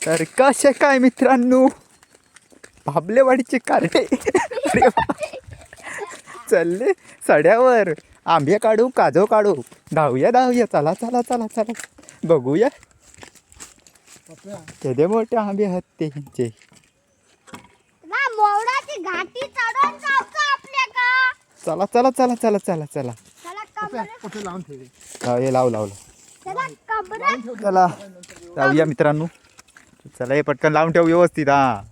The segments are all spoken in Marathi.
तर कसे काय मित्रांनो, भाबलेवाडीचे कार्टे अरे वा. चालले सड्यावर आंबे काढू काजू काढू. धावूया धावूया, चला चला चला चला बघूया केवढे मोठे आंबे आहेत ते ह्यांचे. मोवडाची घाटी चढून जाऊचं आपल्या का. चला चला चला चला चला चला कुठे लावून ठेवले. हे लाव लाव चला जाऊया मित्रांनो. चला हे पटकन लावून ठेव व्यवस्थित. हा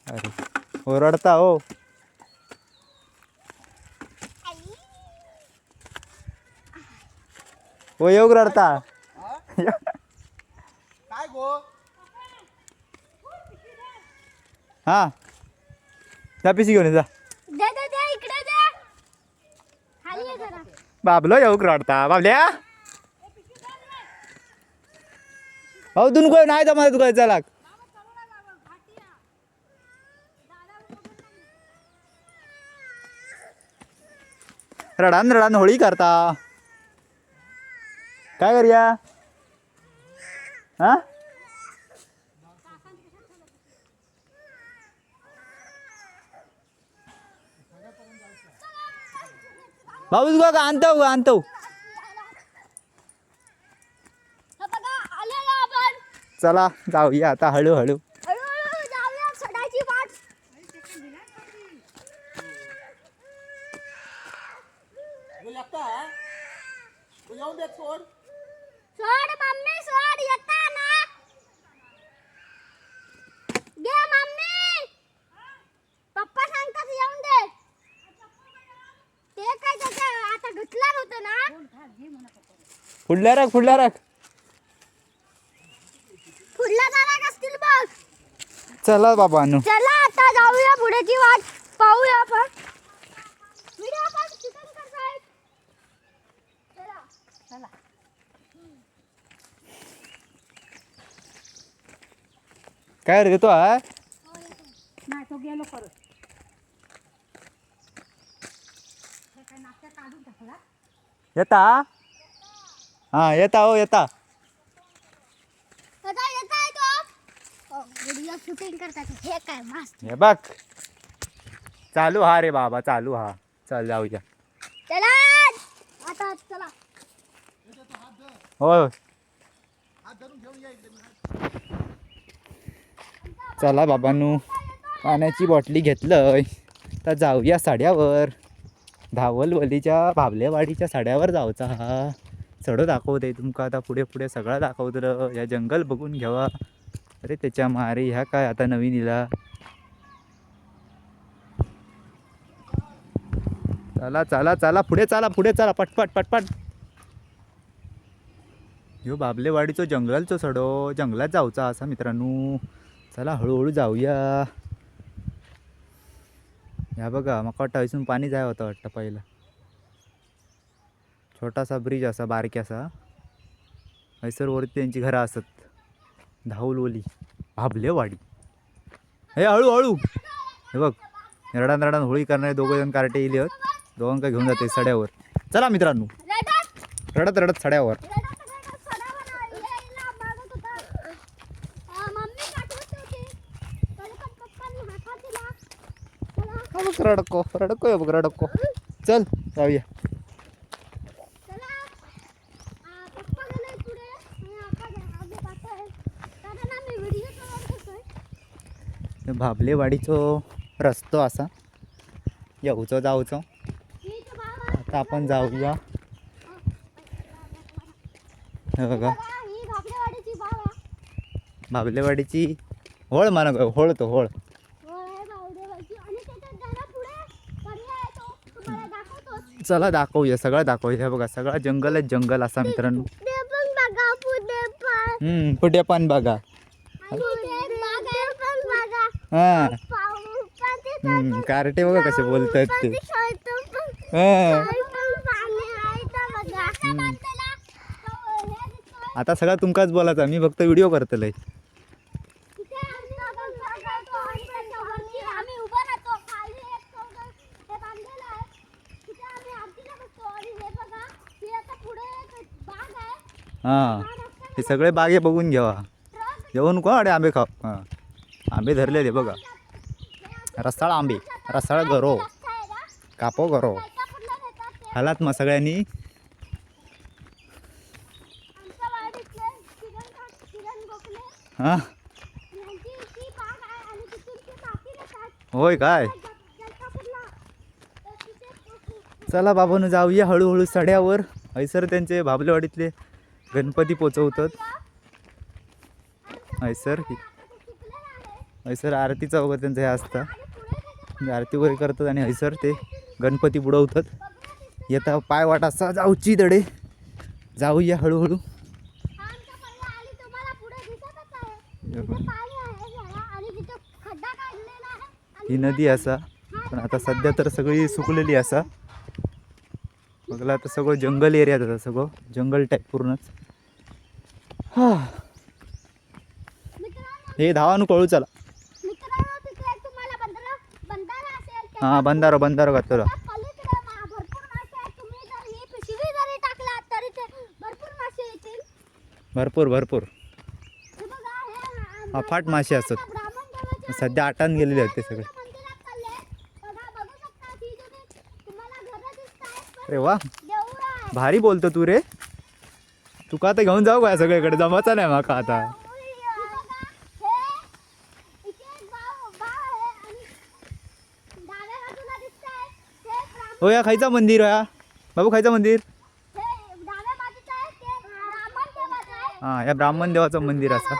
अरे ओरडता हो. हो येऊ रडता. काय गो हा जा पिशी घेऊन ये जा. दे दे दे इकडे दे. खाली ये जरा. बाबलो येऊ रडता बाबल्या. हो तुन कोण नाही जमा तू काय चला. रडान रडान होळी करता काय करूया. हा बाबू तुका का आणतो आणतो. आलेला आपण. चला जाऊया आता हळूहळू. हळूहळू जाऊया सडाची वाट. येऊन दे सोड. सोड मम्मी सोड येता ना. घे मम्मी. पप्पा सांगतात येऊन दे. ते काय त्याचं आता घेतला नव्हतं ना. पुढल्या राख पुढल्या राख. पुढला जाणार असतील बघ. चला बाबांनो. चला आता जाऊया पुढेची वाट पाहूया आपण. व्हिडिओ आपण चिकन करताय. चला चला. काय रे तो हा. नाही तो गेलो परत. काय नाश्ता काढून टाकला. येता हा येता हो येता. कसा येताय तो. व्हिडिओ शूटिंग करतात हे काय मस्त. हे बघ चालू हा रे बाबा चालू हा. चल जाऊया. चला आता चला. हो चला बाबांनो, पाण्याची बाटली घेतलंय तर जाऊया साड्यावर. धावलवलीच्या भाबलेवाडीच्या साड्यावर जाऊचा हा. सडो दाखवते तुमका आता पुढे पुढे सगळं दाखवतं. या जंगल बघून घ्यावा. अरे त्याच्या मारे ह्या काय आता नवीन इला. चला चला चला पुढे चला पटपट पटपट. ह्यो बाबलेवाडीचो जंगलचो सडो जंगलात जाऊचा असा मित्रांनो. चला हळूहळू जाऊया. ह्या बघा मका वाटतं हयसून पाणी जाय होतं वाटतं पहिला. छोटासा ब्रिज असा बारक्यासा. हयसर वरती त्यांची घरं असत. धावलवली भाबलेवाडी. हे हळूहळू. हे बघ रडान रडान होळी करणारे दोघं जण कार्टे येले आहेत. दोघांका घेऊन जाते सड्यावर. चला मित्रांनो रडत रडत सड्यावर. रडको रडको बघ रडको. चल जाऊया. भाबलेवाडीचो रस्तो असा येऊचो जाऊचो. आता आपण जाऊया. हे बघा भाबलेवाडीची होळ म्हणा होळ तो होळ. चला दाखवूया सगळं दाखवूया. हे बघा सगळा जंगलच जंगल असा मित्रांनो. पुढे पण बघा. हा कार्टे बघा कसे बोलतात ते. आता सगळा तुमकाच बोलायचा. मी फक्त व्हिडिओ करतलंय. हां हे सगळे बागे बघून घ्यावा. जेवण कोण आंबे खाव. हां आंबे धरलेले बघा. रसाळ आंबे, रसाळ गरो, कापो गरो. खालात मग सगळ्यांनी. हां होय काय. चला बाबांनो जाऊया हळूहळू सड्यावर. हैसर त्यांचे भाबलेवाडीतले गणपती पोचवतात. हैसर आरतीचा वगैरे त्यांचं हे असतं. म्हणजे आरती वगैरे करतात आणि हैसर ते गणपती बुडवतात. येता पाय वाट असा जाऊची तडे. जाऊया हळूहळू. ही नदी असा पण आता सध्या तर सगळी सुकलेली असा. बघला तर सगळं जंगल एरियात आता सगळं जंगल टाईप पूर्णच. हा हे धावानु कळू चला. हां बंधारो बंधारो घातलो. भरपूर भरपूर अफाट मासे असतात. सध्या आटान गेलेले आहेत ते सगळे. अरे वा भारी बोलतो तू रे. तू का आता घेऊन जाऊ का सगळीकडे. जमाचा नाही माका आता. हो या खायचा मंदिर हा बाबू. खायचा मंदिर. हां या ब्राह्मण देवाचं मंदिर असा.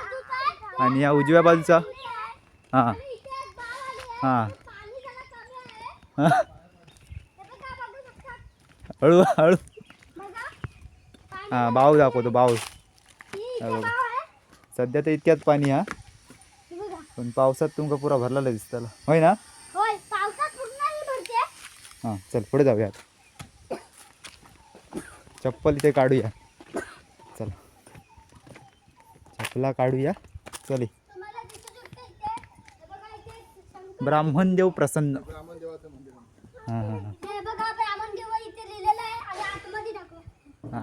आणि या उजव्या बाजूचा हां हां हळू हळू. हां बाऊ दाखवतो बाऊ. सध्या तर इतक्यात पाणी हा पण पावसात तुमका पुरा भरलेला दिसताला होय ना. हां चल पुढे जाऊया. चप्पल इथे काढूया. चला चपला काढूया. चल ब्राह्मण देव प्रसन्न. हां हां हां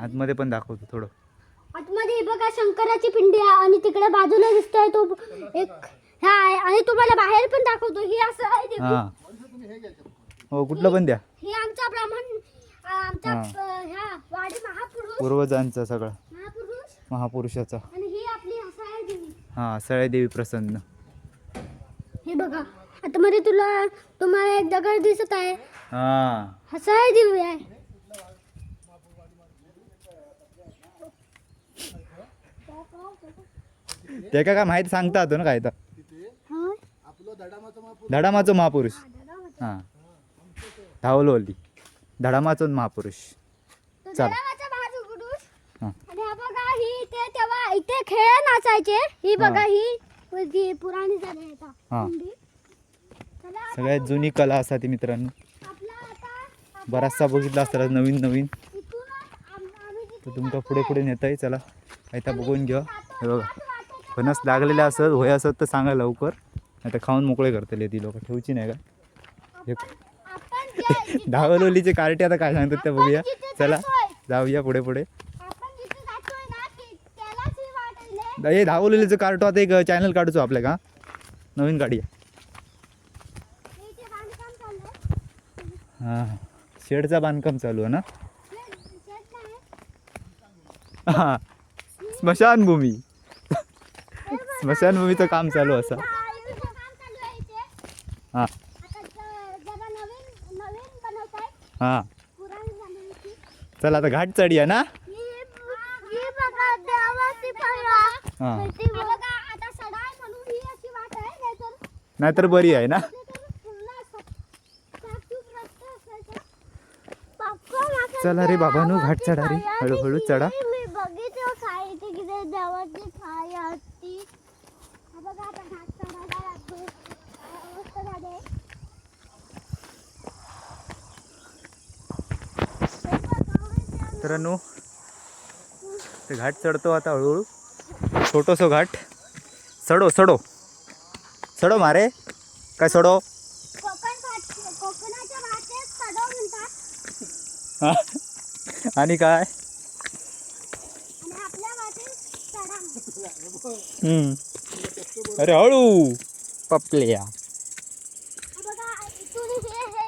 आतमध्ये पण दाखवतो थोडं. आतमध्ये बघा शंकराची पिंडी आहे आणि तिकडे बाजूला दिसतोय तो एक हा आहे. आणि तुम्हाला बाहेर पण दाखवतो. ही असं आहे. हां हो कुठलं पण द्या. ही आमचा ब्राह्मण आमचा ह्या वाडी महापुरुष पूर्वजांचा सगळं महापुरुषाचा. आणि ही आपली हसाळ देवी. हां सळे देवी प्रसन्न. हे बघा आतमध्ये तुम्हाला एक दगड दिसत आहे. हां हसाळ देवी आहे. ते काय माहिती सांगता येतो ना काय तर. धडामाचो महापुरुष. हां धावलोली धडामाचो महापुरुष. चला हां आणि हा बघा ही इथे तेव्हा इथे खेळ नाचायचे. ही बघा ही पुराणी झाली आता. हां सगळ्यात जुनी कला असा ती मित्रांनो. बराचसा बघितला असता नवीन नवीन. तर तुमका पुढे पुढे नेताय. चला आता बघून घ्या. हे बघा फणस लागलेले असत होय असत तर सांगा लवकर. आता खाऊन मोकळे करतले ती लोक. ठेवची नाही का. धावलोलीचे कार्टे आता काय सांगतात ते बघूया. चला जाऊया पुढे पुढे. हे धावलोलीचं कार्टो आता एक चॅनल काढूचो आपल्या का नवीन काढूया. हां शेडचा बांधकाम चालू आहे ना. हां स्मशानभूमी. स्मशानभूमीचं काम चालू असं. हां हां चला आता घाट चढूया ना. हां नाहीतर बरी आहे ना. चला रे बाबांनो घाट चढा रे. हळूहळू चढा. मित्रांनो ते घाट चढतो आता हळूहळू. छोटोसो घाट. चढो चढो चढो मारे काय चढो. आणि काय अरे हळू पपल्या. बघा इथून हे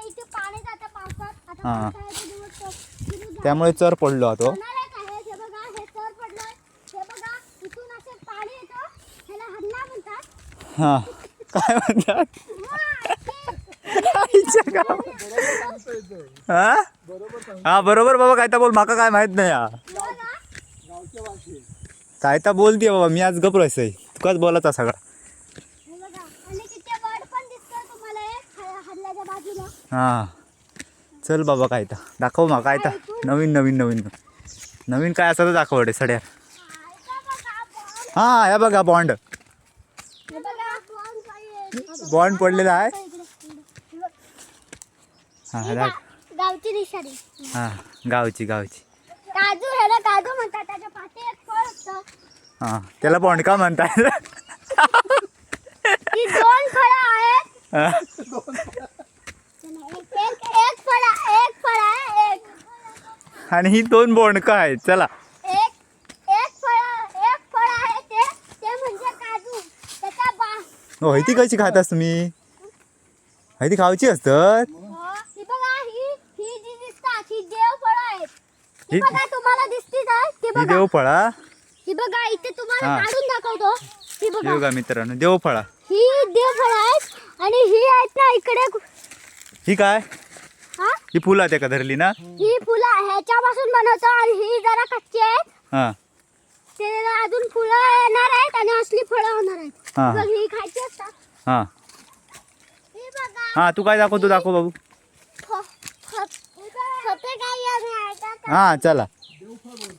इथे पाणी जातं पावसात. आता हा. पावसाळ्याचे दिवस सुरू झाले. त्यामुळे चर पडलो तो. उन्हाळ्यात आहे हे बघा हे चर पडलंय. हे बघा इथून असे पाणी येतं. ह्याला हल्ला म्हणतात. हा काय म्हणतात आईच्या गावात. हा हा बरोबर बाबा काय तर बोल माका काय माहित नाही हा. गावच्या भाषेत. काय तर बोलते बाबा मी आज गप्प आहे तुकाच बोलायचा सगळा. हे बघा आणि तिथे वड पण दिसतोय तुम्हाला एक हल्ल्याच्या बाजूला. हा चल बाबा काय तर दाखव मा काय तर नवीन नवीन नवीन नवीन काय असं तर दाखव रे सड्या. इथं बघा बॉन्ड. हा हे बघा बॉन्ड हे बघा बॉन्ड पाहिजे. बॉन्ड पडलेला आहे. इकडे. हा ही दाख गावची निशाणी. हा गावची गावची. काजू ह्याला काजू म्हणतात. त्याच्या पाठी एक फळ असतं. हा त्याला बॉन्ड का म्हणतात. ही दोन फळं आहेत. हा. एक फळ आहे एक. आणि ही दोन बॉन्ड का आहेत चला. एक फळ आहे ते म्हणजे काजू. त्याचा हो ती कशी खातास तुम्ही. ती खावची असतात. ही बघा ही जी दिसतात ही देव फळं आहेत. ही ही- बघा तुम्हाला दिसती काय ती ही बघा. देवफळा. ही बघा इथे तुम्हाला हा. काढून दाखवतो. ही हे बघा बघा मित्रांनो देवफळा. ही देव फळं आहेत आणि ही आहेत ना इकडे. ही काय हा ही फुलं त्या का धरली ना. ही फुलं ह्याच्यापासून बनवतो आणि ही जरा कच्ची आहेत. हा त्याला अजून फुलं येणार आहेत आणि असली फळं होणार आहेत. हा. बघ ही खायची असतात. हा ही बघा हा तू काय दाखवतो दाखव बाबू. होते काय या हा चला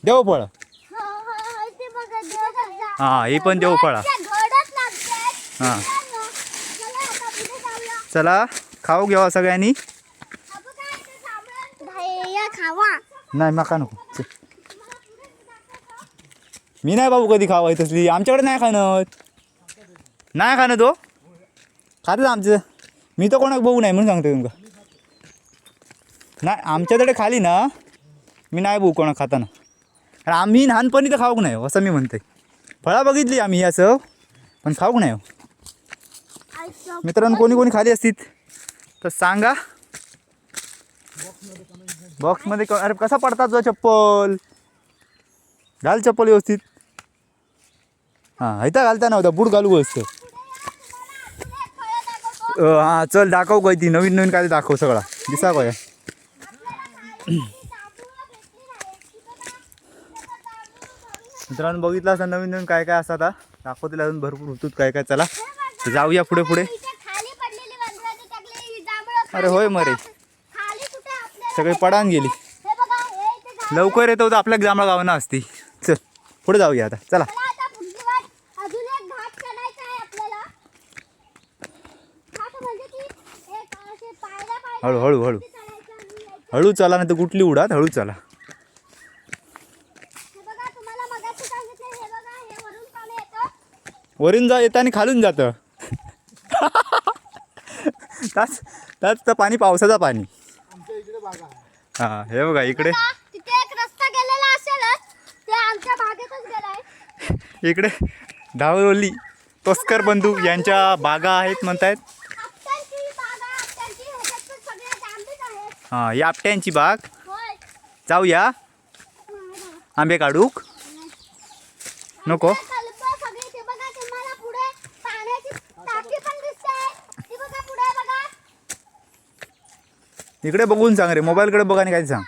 देवफळ. ते बघा देव. हा ही पण देवफळा. घडच लागतात. हा चला आता पुढे जाऊया. चला खाऊ घ्यावा सगळ्यांनी. हा बघा इथे साबण. या खावा. नाही माका नको चल. मी नाही बाबू कधी खावा तसली आमच्याकडे नाही खाणं. नाही खाणं तो खातात आमचं. मी तर कोणाक बघू नाही म्हणून सांगतो तुमका. नाही आमच्याकडे खाली ना मी नाही बघू कोणाक खाताना. आणि आम्ही लहानपणी तर खाऊक नाही असं मी म्हणते. फळा बघितली आम्ही असं पण खाऊक नाही. मित्रांनो कोणी कोणी खाली असतील तर सांगा बॉक्समध्ये. अरे कसा पडता तुझा चप्पल. घाल चप्पल व्यवस्थित. हां इथं घालता नव्हता बूट घालू असतं. हां चल दाखव काय ती नवीन नवीन काय ते दाखव सगळा दिसा काय. मित्रांनो बघितलं असं नवीन नवीन काय काय असं आता दाखवतील अजून भरपूर होतूत काय काय. चला तर जाऊया पुढे पुढे. खाली पडलेली वंदराची टाकली जांभळं. अरे होय मरे खाली कुठे आपल्याला सगळी पडान गेली. हे बघा हे इथे झाड. लवकर येतो तर आपल्या जांभळा गावांना असती. चल पुढे जाऊया आता चला. चला आता पुढची वाट. अजून एक घाट चढायचा आहे आपल्याला. घाट म्हणजे की एक असे पायऱ्या हळू हळू हळू चढायचं आणि यायचं. हळू चला नाही तर कुठली उडात हळू चला. हे बघा तुम्हाला मगाशी सांगितलं हे बघा हे वरून पाणी येतं. वरून जा येतं आणि खालून जातं. त्याच त्याच तर पाणी पावसाचं पाणी. आमच्या इकडे बागा आहे. हां हे बघा इकडे बघा, तिथे एक रस्ता गेलेला असेलच. ते आमच्या बागेतच गेलाय. इकडे धावली तस्कर बंधू यांच्या बागा आहेत म्हणतायत. आपट्यांची बाग आहे. आपट्यांची ह्याच्यात पण सगळे आंबेच आहेत. हां ही आपट्यांची बाग. होय. जाऊया आंबे काढूक नको. कल्प सगळी ते बघा तुम्हाला पुढे पाण्याची टाकी पण दिसते. ती बघा पुढे बघा. इकडे बघून सांग रे मोबाईलकडे बघा आणि काय सांग.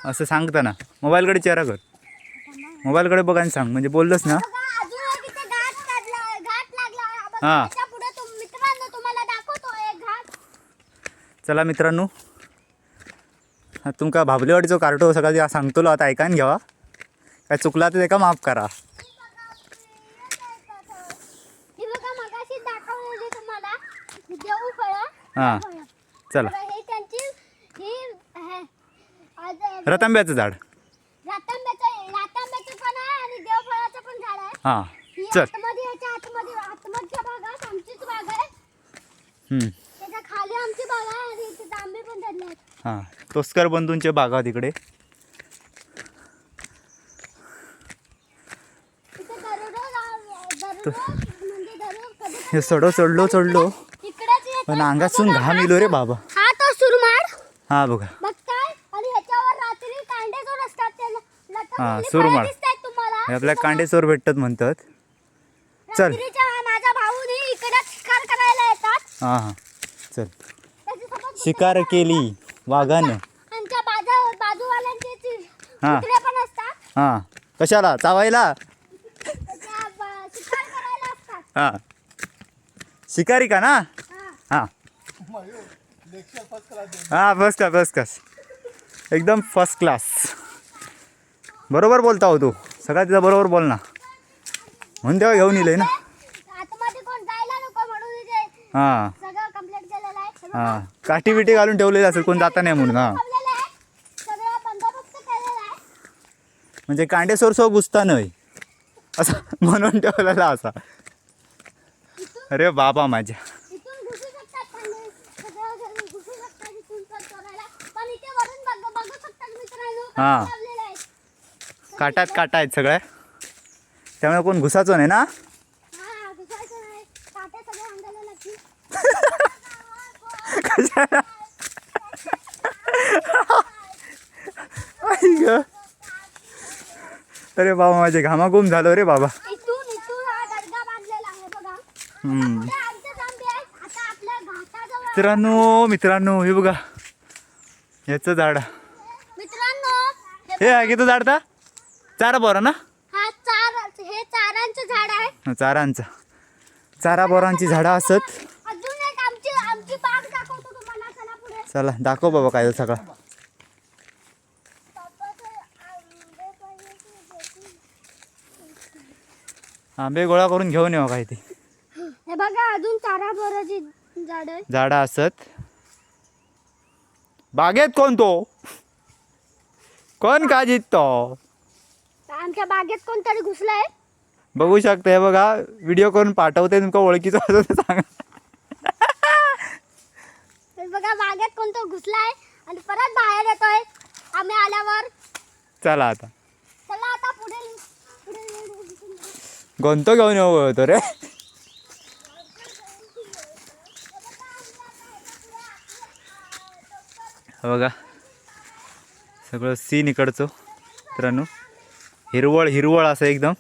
असं सांगताना मोबाईलकडे चेहरा कर. मोबाईलकडे बघा आणि सांग म्हणजे बोललंस ना. बघा अजून एक इथे घाट लागला. बघा, हा. त्याच्या पुढे मित्रांनो तुम्हाला दाखवतो एक घाट. चला मित्रांनो तुमका भाबलेवाडीचो कार्टो सगळा सांगतो आता ऐकान घ्यावा. काय चुकला तर एका माफ करा. ही बघा मगाशी दाखवलेली तुम्हाला देऊ फळं. हां चला हे त्यांची ही आज रतांब्याचं झाड. रातांब्याचं पण आहे आणि देवफळाचं पण झाड आहे. हां ही चल. आतमध्ये ह्याच्या आतमधच्या भागात आमचीच बाग आहे. त्याच्या खाली आमची बाग आहे आणि इथे तांबे पण धरले आहेत. हां तोस्कर बंधूंचे बागा तिकडे. इथे दररोज तो म्हणजे दररोज कधी हे चढलो इकडेच येतात. पण अंगातून घाम इलो रे बाबा. हा तो सुरमाड हा बघा. बघताय आणि ह्याच्यावर रात्री कांडे जो असतात ते हा, सुरमाड. तुम्हाला हे आपल्या कांडेचोर भेटतात म्हणतात. चल. रात्रीच्या माझ्या भाऊनी इकडे शिकार करायला येतात. हां हां चल. त्याच्यासोबत शिकार केली वाघानं. आमच्या बाजूवाल्यांचे हा. कुत्रे पण असतात. हां कशाला चावायला? शिकार करायला असतात. हां शिकारी का ना? हा. हां लेक्चर फर्स्ट क्लास हां फर्स्ट क्लास एकदम फर्स्ट क्लास. बरोबर बोलता हो तू. सगळ्यात तिथं बरोबर बोल ना. म्हणून तेव्हा घेऊन येईल ना. आतमध्ये कोण जायला नको म्हणून इथे हां सगळं कंप्लीट केलेलं आहे. हां काठी बिटी घालून ठेवलेली असेल कोण जाता नाही म्हणून. हां ठेवलेलं आहे. सगळं बंदोबस्त केलेला आहे. म्हणजे कांडेसोर सो घुसता नाही असं म्हणून ठेवलेला असा. अरे बाबा माझ्या. इथून घुसू शकतात कांदे. सगळं घुसू शकतात इथून पण चोरायला. पण इथे वरून बघू शकतात मित्रांनो. हा. लावलेलं आहे. काटा आहेत सगळ्या. त्यामुळे कोण घुसाचं नाही ना. हा, घुसायचं नाही. काटे सगळे अंगाला लागतील. कशाला? आई ग. अरे बाबा माझे घामाघूम झालो रे बाबा. इथून हा दर्गा बांधलेला आहे बघा. हम्म. पुढे आमचे जांभे आहेत. आता आपल्या घाटाजवळ मित्रांनो हे बघा याचं झाड. मित्रांनो हे आहे किती झाड ता? चारा बोरा ना? हे चारांचं झाड आहे. चारा बोरांची झाडं असत. अजून एक आमची बाग दाखवतो तुम्हाला. चला पुढे. चला दाखव बाबा काय सगळं. आंबे गोळा करून घेऊन येऊ काय ते. हे बघा अजून चारा बोराची झाड आहे. झाडं असत. बागेत कोण का जिततो? आमच्या बागेत कोणतरी घुसलंय. बघू शकता हे बघा व्हिडिओ करून पाठवते तुमका ओळखीचं असं ते सांगा. हे बघा बागेत कोणतं घुसलाय आणि परत बाहेर येतोय आम्ही आल्यावर. चला आता चला आता पुढे कोणतं घेऊन येऊ होतो रे. हे बघा सगळं सीन इकडचं मित्रांनो. हिरवळ असं एकदम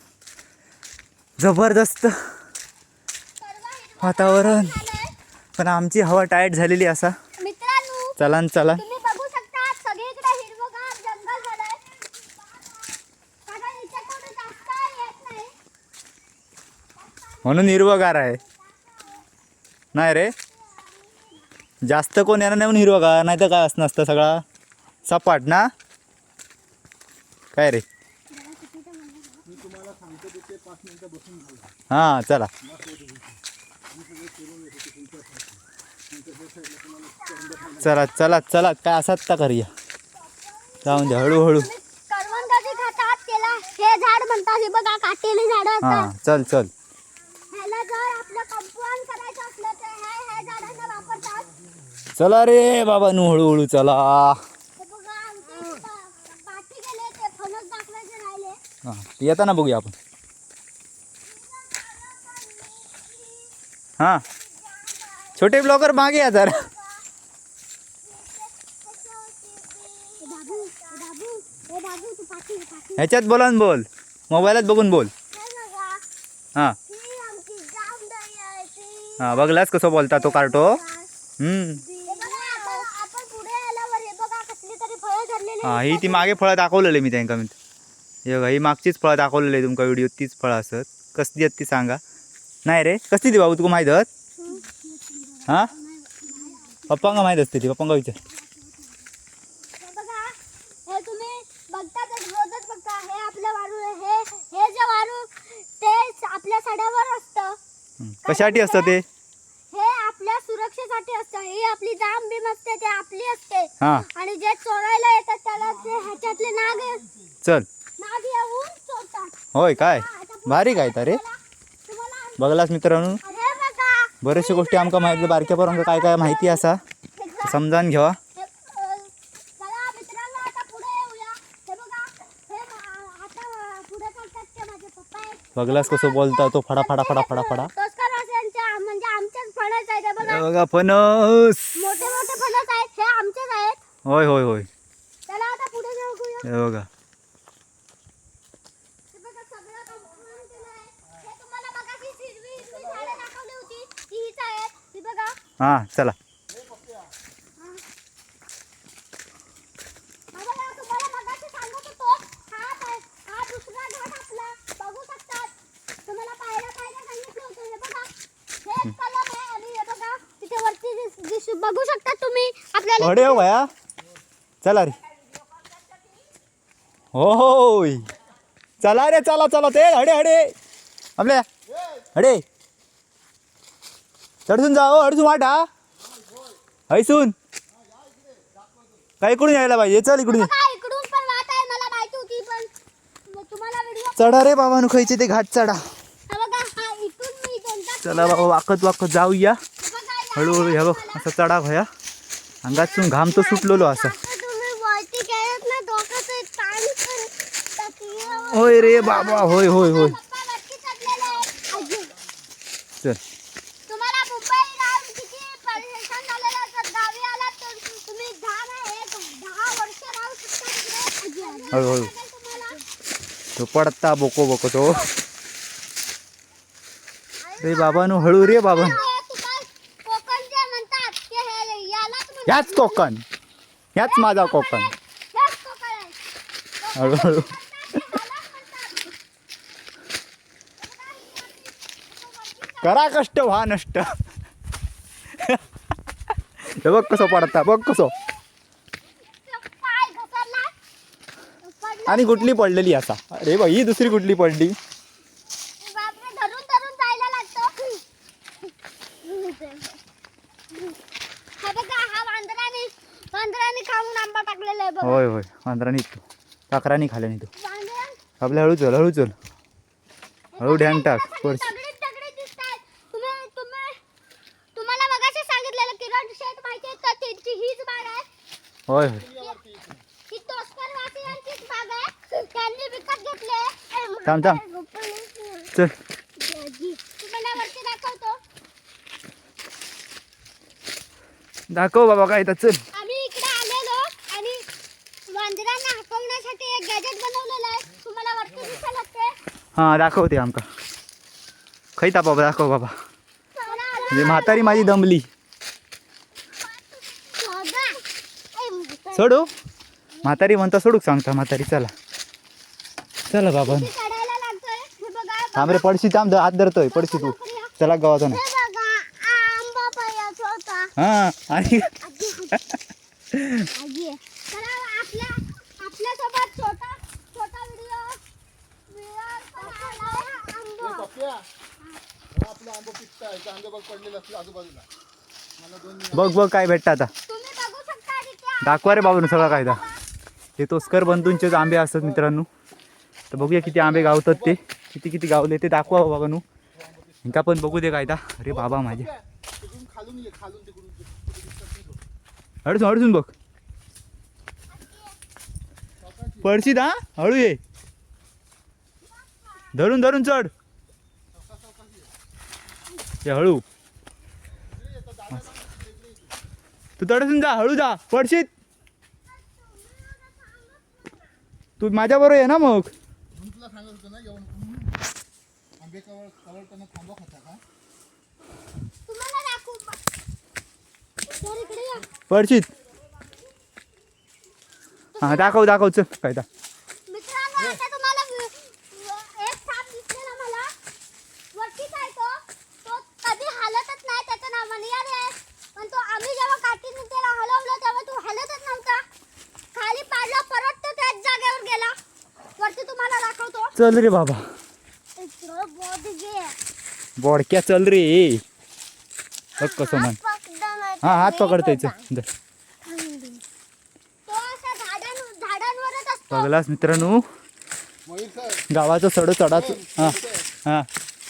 जबरदस्त वातावरण. पण आमची हवा टाईट झालेली असा. मित्रांनो चला तुम्ही बघू शकता सगळीकडे हिरवगार जंगल झालंय. कारण इथे कोणी जास्त येत नाही. म्हणून हिरवगार आहे. नाही रे जास्त कोण येणार नाही म्हणून हिरवगार. नाही तर काय असं नसतं सगळा सपाट ना. काय रे हां चला चला काय असाच का करूया. जाऊन द्या हळूहळू. करवंदाची खातात त्याला हे झाड म्हणतात. हे बघा काटेली झाड असतात. हां चल ह्याला जर आपलं कंपाऊंड करायचं असलं तर ह्या झाडांना वापरतात. चला रे बाबा नू हळूहळू चला. हे बघा आमचे पाठी गेले ते फणस दाखवायचे राहिले. हां येताना बघूया आपण. हां छोटे ब्लॉगर मागे या जरा. हे बाबू तू पाठी ह्याच्यात बोल मोबाईलात बघून बोल. हे बघा हां ही आमची जांभळी आहे ती. हां बघलास कसं बोलता तो कार्टो. हे बघा आपण पुढे आल्यावर हे बघा कसली तरी फळं धरलेली हां ही ती मागे फळं दाखवलेली मी त्यांना. हे बघा ही मागचीच फळं दाखवलेली तुमका व्हिडिओ. तीच फळं असत. कसली आहेत ती सांगा. नाही रे कसली ती बाबू तुका माहीत आहेत? हां पप्पांका माहीत असते ती. पप्पांका विचार. हे बघा हे तुम्ही बघताच रोजच बघता. हे आपलं वारू आहे. हे जे वारू ते आपल्या सड्यावर असतं. कशासाठी असतं ते? हे आपल्या सुरक्षेसाठी असतं. ही आपली जांब बीम असते ते आपली असते. हां आणि जे चोरायला येतात त्याला ते ह्याच्यातले चल नाग येऊन चोरतात. होय काय भारी काय तर रे. तुम्हाला बघलास मित्रांनो हे बघा बरेचशा गोष्टी आमका माहिती. बारक्या पोरांका काय माहिती असा समजावून घ्यावा. चला मित्रांनो आता पुढे येऊया. हे बघा हे आता पुढे चालतात ते माझे पप्पा आहेत. बघलास कसं बोलता तो फडा फडा फडा फडा फडा. टोस्करवासियांच्या म्हणजे आमच्याच फणस आहेत हे बघा. हे बघा फणस. मोठे मोठे फणस आहेत, हे आमचेच आहेत. होय होय होय. चला आता पुढे जाऊया. हे बघा हे बघा सगळं कंपाऊंड केलं आहे. हे तुम्हाला मगाशी हिरवी हिरवी झाडं दाखवली होती, ती हीच आहेत. ही बघा. हा चला. हा बघा, तुम्हाला मगाशी सांगत होतो, हा दुसरा घाट आपला. बघू शकतात. तुम्हाला पाहायला सांगितलं होतं. हे बघा, हे एक कलम आहे आणि हे बघा तिथे वरती बघू शकता तुम्ही आपल्याला. अडे हो भया चला रे. होय चला रे चला चला ते हडे हडे आपल्या हडे चढसून जा हो अडसून वाटा हैसून काय इकडून यायला पाहिजे. चल इकडून ये. बघा, इकडून पण वाट आहे, मला माहिती होती पण तुम्हाला व्हिडिओ. चढा रे बाबा नु खायचे ते घाट चढा. हा बघा, हा इथून मी कोणता. चला बाबा वाकत वाकत जाऊया बघा, हळूहळू. ह्या बघ असं चढा भया अंगातून घाम तो सुटलेलो असं. तुम्ही वरती गेलात ना, डोक्याचं ताण पण टाकलं. होय रे बाबा होय होय होय. पप्पा वरती चढलेले आहेत. अजून चल तुम्हाला मुंबई राहून किती परेशान झालेलं असतं. गावी आलात तर तुम्ही 10 वर्ष राहू शकता तिकडे. हळूहळू तुम्हाला तो पडता बोको बोको तो. रे बाबा नु हळू रे बाबा. कोकण जे म्हणतात ते हे यालाच म्हणतात. ह्याच कोकण ह्याच माझा कोकण. हेच कोकण आहे. हळूहळू करा कष्ट व्हा नष्ट. हे बघ कसं पडता बघ कसं. पाय घसरला. पडलं. आणि कुठली पडलेली असा. अरे बा ही दुसरी कुठली पडली. बापरे, धरून धरून जायला लागतं. हा बघा, हा वांदराने खाऊन आंबा टाकलेला आहे बघा. होय होय वांद्रानी काकरानी खाल्यानी तो. वांदरान आपल्या हळू चल हळू चल हळू ढ्यांग टाक. दगडी दगडी दिसतायत. तुम्हाला मगाशी सांगितलेलं किरण शेठ माहिती आहे का, त्यांची हीच बाग आहे. होय होय. ही टोस्करवासियांचीच बाग आहे. त्यांनी विकत घेतले. थांब थांब चल. तुम्हाला वरती दाखवतो. दाखव बाबा काय तर चल. आम्ही इकडे आलेलो आणि वांदरांना हकवण्यासाठी एक गॅजेट बनवलेलं आहे. तुम्हाला वरती दिसायला लागते. हां दाखवते आमका. खैता बाबा दाखव बाबा. म्हणजे म्हातारी माझी दमली. सोडू म्हातारी म्हणता सोडूक सांगता म्हातारी. चला चला बाबा. चढायला लागतोय. हे बघा. थांब रे पडशी थांब हात धरतोय पडशी तू. चला गावाचा नाही. हे बघा, आंबा पायाचा होता. हां आणि आजी चला आपल्यासोबत छोटा व्हिडिओ आंबा. पप्प्या आपलं आंबा पिकता आहे. आंबे बघ पडलेले असले आजूबाजूला. मला 2 बघ बघ काय भेटतं आता. तुम्ही बघू शकता तिथे. दाखवा रे बाबून सगळा कायदा. हे तोस्कर बंधूंचेच आंबे असतात मित्रांनो. तर बघूया किती आंबे गावतात ते. किती किती गावले ते दाखवा बाबा नू. ఇంకా पण बघू दे कायदा. अरे बाबा माझ्या तिकडून खालून ये खालून तिकडून अडसून अडसून बघ. पडशीत हा हळू ये. धरून धरून चढ. हे हळू तू तडसून जा हळू जा पडशीत. तू माझ्या बरोबर ये ना मग. म्हणून तुला सांगत होतो ना येऊन आंबे कवळताना थांबा खाता का. तुम्हाला दाखवू. सर इकडे या. पडशीत. हा दाखव दाखव चल कायदा. मित्रांनो, आता तुम्हाला एक साप दिसलेला मला. वरतीच आहे तो. तो कधी हालतच नाही. त्याचं नाव मनियार आहे. पण तो आम्ही जेव्हा काठीने त्याला हलवलं तेव्हा तो हलतच नव्हता. खाली पाडला, परत तो त्याच जागेवर गेला. वरती तुम्हाला दाखवतो. चल रे बाबा. इकडं बोट घे. बोडक्या चल रे. बघ कसं म्हण. हा हात पकडतोय चल. धर. तो असा झाडांवरच असतो. बघलास मित्रांनो मयूर सर गावाचं सड चढाच. हां हां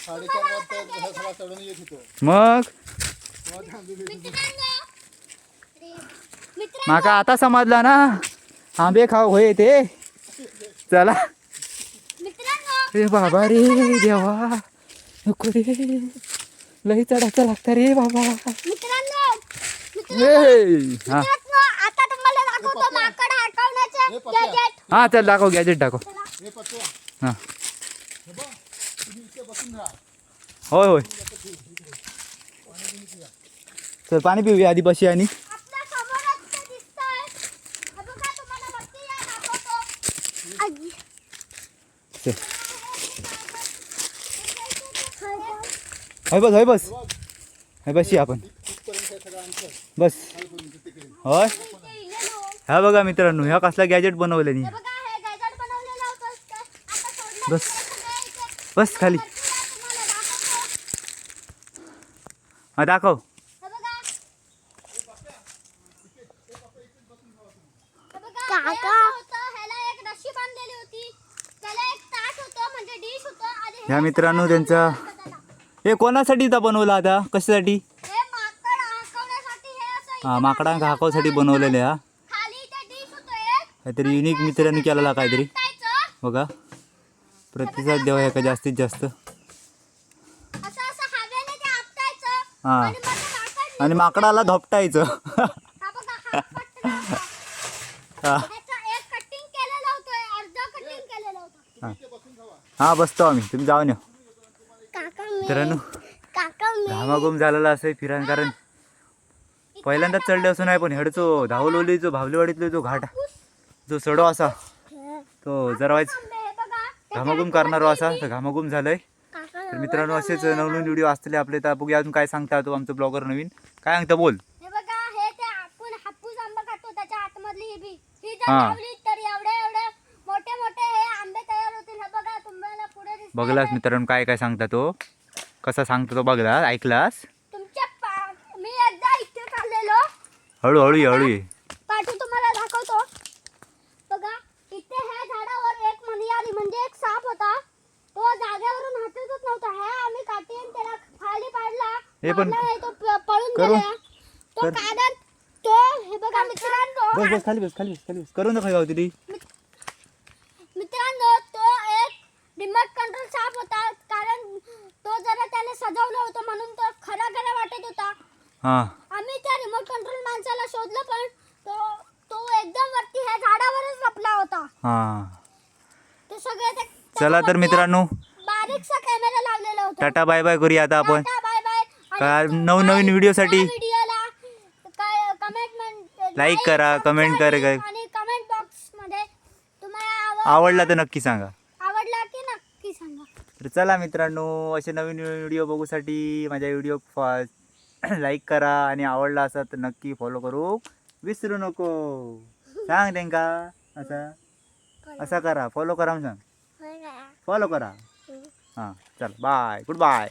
4:30 वाजता सगळा चढून येत होतो. मग तेव्हा ते आंबे भेटून मित्रांनो, माका आता समजला ना आंबे खाऊ होय ते. चला मित्रांनो रे बाबा रे देवा नको रे लई चढायचं लागतं रे बाबा मित्रांनो हा मित्रांनो, आता तुम्हाला दाखवतो माकड हटवण्याचे हे पप्या. गॅजेट. हा चल दाखव गॅजेट दाखव हे पटवा हा हे बघ तुम्ही इथे बसून राहा होय होय चल पाणी पिऊया आधी बशी आणि आपल्या समोरच ते दिसतंय. हे बघा, तुम्हाला वरती या दाखवतो. आई. चल हाय बस हाय बशी आपण तिथपर्यंत हे सगळं अंतर बस खालपर्यंत तिकडे होय इथे इलेलो. हा बघा मित्रांनो ह्या कसला गॅजेट बनवलं हे नाही बघा, हे गॅजेट बनवलेलं होतं. आता सोडलं बस सगळं इथे. बस खाली वरती या, तुम्हाला दाखवतो. हा दाखव हे बघा. हे बघा, हे असं होतं. ह्याला एक रस्सी बांधलेली होती. त्याला एक ताट होतं, म्हणजे डिश होतं. आणि हे ह्या मित्रांनो त्यांचा त्याला. हे कोणासाठी इथं बनवलं आता कशासाठी हे माकड हाकवण्यासाठी हे असं इथे हा माकडांका बांधलेलं हाकवसाठी होतं. बनवलेलं हा खाली इथे डिश होतं एक. काहीतरी युनिक मित्रांनी केलेला काहीतरी टाकायचं. बघा प्रतिसाद द्यावा ह्याका जास्तीत जास्त असं असं हवेने ते आपटायचं. हा. आणि मग ते माकड आणि माकडाला धोपटायचं हा बघा, हा पटकन होता. हा त्याचं एक कटिंग केलेलं होतं, अर्ध कटिंग केलेलं होतं. हा बसतो आम्ही तुम्ही जाऊन या काका मित्रांनो काका घामाघूम झालेला असं फिरान कारण पहिल्यांदाच चढले असं नाही पण हेडचो धावलोली जो भावलेवाडीतलो जो घाट जो सडो असा तो जरा वाईज हे बघा, घामाघूम करणारो असा तर घामाघूम झालंय काका तर मित्रांनो असेच नवनवीन व्हिडिओ असतले आपले तर बघूया अजून काय सांगता तो आमचं ब्लॉगर नवीन काय सांगता बोल हे बघा, हे ते आपण हापूस आंबा खातो त्याच्या आतमधली ही जर हा. लावली तर एवढे एवढे मोठे मोठे हे आंबे तयार होतील. हे बघा, तुम्हाला पुढे दिसतंय. बघलास मित्रांनो काय काय सांगता तो कसा सांगतो तो बघला ऐकलास मी एकदा इथे चाललेलो. हळूहळू ये हळू ये पाठू तुम्हाला दाखवतो. बघा, इथे ह्या झाडावर एक मनियारी म्हणजे एक साप होता. तो जागेवरून हटतच नव्हता. हे आम्ही काठीने त्याला खाली पाडला. हे पण मारला नाही, तो पळून करू. गेला. तो कर. कारण तो हे बघा मित्रांनो, बस बस खाली बस खाली बस खाली बस करू नका गाव तिथे मित्रांनो, तो एक रिमोट कंट्रोल साप होता. कारण तो जरा त्याला सजवलं होतं म्हणून तो खरा खरा वाटत होता. हा आम्ही त्या रिमोट कंट्रोल माणसाला शोधलं पण तो तो एकदम वरती ह्या झाडावरच लपला होता. हा ते सगळे ते चला तर मित्रांनो बारीकसा कॅमेरा लावलेला होता. टाटा बाय बाय करूया आता आपण टाटा, बाय बाय. काय नवनवीन व्हिडिओसाठी व्हिडिओला काय कमेंट लाईक करा, कमेंट करा. आणि कमेंट बॉक्स मध्ये तुम्हाला आवडला तर नक्की सांगा आवडला की नक्की सांगा. तर चला मित्रांनो असे नवीन व्हिडिओ बघूसाठी माझ्या व्हिडिओ लाईक करा आणि आवडला असा तर नक्की फॉलो करू विसरू नको सांग त्यांका असा असा करा फॉलो करा म्हणून सांग फॉलो करा हां चल बाय गुड बाय